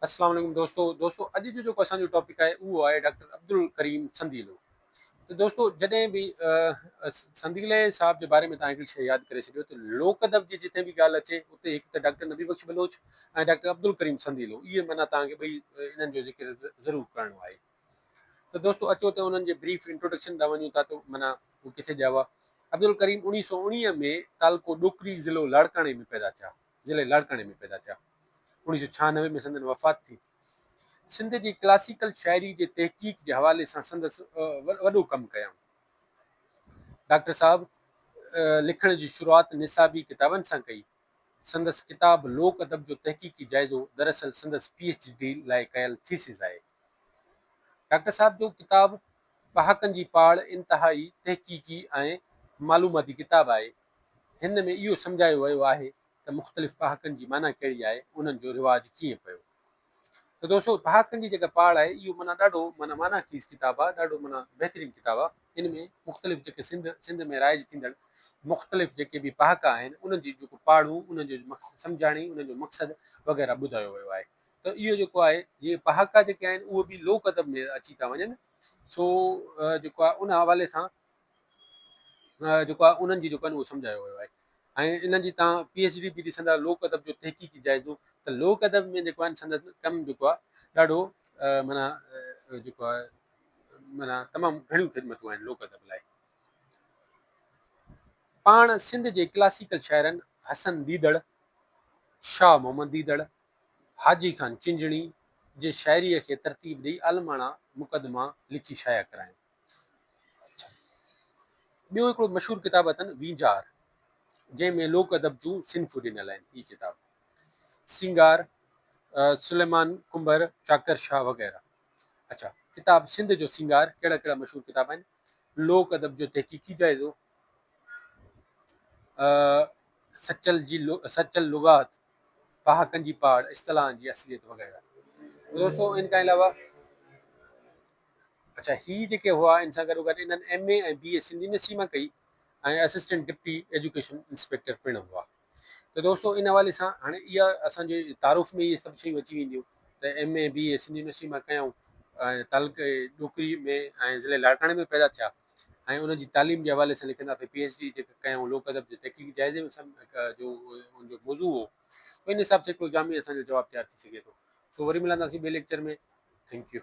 अस्सलाम वालेकुम दोस्तों अॼु जो जेको असांजो टॉपिक आहे उहो आहे डॉक्टर अब्दुल करीम संदीलो। त दोस्तों जॾहिं बि संदीले साहब जे बारे में तव्हां हिकिड़ी शइ यादि करे छॾियो त लोक अदब जी जिथे बि ॻाल्हि अचे उते हिकु त डॉक्टर नबी बख्श बलोच ऐं डॉक्टर अब्दुल करीम संदीलो, इहे माना तव्हांखे ॿई इन्हनि जो ज़िक्र ज़रूरु करणो आहे। त दोस्तों अचो त उन्हनि जे ब्रीफ इंट्रोडक्शन ॾांहुं वञूं था त माना हू किथे जा हुआ। अब्दुल करीम 1919 में तालको डोकरी ज़िलो लाड़काणे में पैदा थिया। 1996 में संदन वफ़ात थी। सिंध जी क्लासिकल शाइरी जे तहक़ीक़ जे हवाले सां संदसि वॾो कमु कयऊं। डॉक्टर साहब लिखण जी शुरूआति निसाबी किताबनि सां कई। संदसि किताब लोक अदब जो तहक़ीक़ी जाइज़ो दरअसल संदसि PhD लाइ कयल थीसिस आहे। डॉक्टर साहब जो किताब पहाकनि जी पाड़ इंतिहाई तहक़ीक़ी ऐं मालूमाती किताब आहे। हिन में इहो सम्झायो वियो आहे त मुख़्तलिफ़ पहाकनि जी माना कहिड़ी आहे, उन्हनि जो रिवाज कीअं पियो। त दोस्तों पहाकनि जी जेका पाड़ आहे इहो माना ॾाढो माना खीस किताबु आहे, ॾाढो माना बहितरीनु किताबु आहे। इन में मुख़्तलिफ़ जेके सिंध में राइज थींदड़ मुख़्तलिफ़ जेके बि पहाका आहिनि उन्हनि जी जेको पाड़ूं, उन्हनि जो सम्झाणी, उन्हनि जो मक़सदु वग़ैरह ॿुधायो वियो आहे। त इहो जेको आहे जीअं पहाका जेके आहिनि उहे बि लोक अदब में अची था वञनि। सो जेको आहे उन हवाले सां जेको आहे उन्हनि जी जेको आहे उहो सम्झायो वियो आहे। ऐं इन्हनि जी तव्हां PhD बि ॾिसंदा लोक अदब जो तहक़ीक़ी जाइज़ो, त लोक अदब में जेको आहे संदसि कमु जेको आहे ॾाढो माना जेको आहे माना तमामु घणियूं ख़िदमतूं आहिनि लोक अदब लाइ। पाण सिंध जे क्लासिकल शाइरनि हसन दीदड़, शाह मोहम्मद दीदड़, हाजी खान चिंजणी जे शाइरीअ खे तरतीब ॾेई आलमाणा मुक़दमा लिखी शाया कराइनि। ॿियो हिकिड़ो मशहूरु किताबु अथनि वींजार, जंहिंमें लोक अदब जूं सिन्फ़ूं ॾिनल आहिनि। हीअ किताब सिंगार, सुलेमान कुंबर, चाकर शाह वग़ैरह। अच्छा, किताब सिंध जो सिंगार कहिड़ा कहिड़ा मशहूरु किताब आहिनि। लोक अदब जो तहक़ीक़ी जाइज़ो, सचल लुगात, पहाकनि जी पाड़, इस्तलाहनि जी असलियत वग़ैरह। दोस्तों इन खां अलावा अच्छा ही जेके हुआ इन सां गॾो गॾु इन्हनि MA ऐं BA सिंधी यूनिवर्सिटी मां कई ऐं असिस्टेंट डिप्टी एजुकेशन इंस्पेक्टर पिणु हुआ। त दोस्तों इन हवाले सां हाणे इहा असांजे तारुफ़ में इहे सभु शयूं अची वेंदियूं त MA BA सिंधी यूनिवर्सिटी मां कयूं ऐं तालुक डोकरी में ऐं ज़िले लाड़काणे में पैदा थिया ऐं उनजी तालीम जे हवाले सां लिखंदासीं PhD जेके कयूं लोक अदब जे तहक़ीक़ी जाइज़े में जो उनजो मौज़ू हो, इन हिसाब सां हिकिड़ो जामी असांजो जवाबु तयारु थी सघे थो। सो वरी मिलंदासीं ॿिए लेक्चर में। Thank U.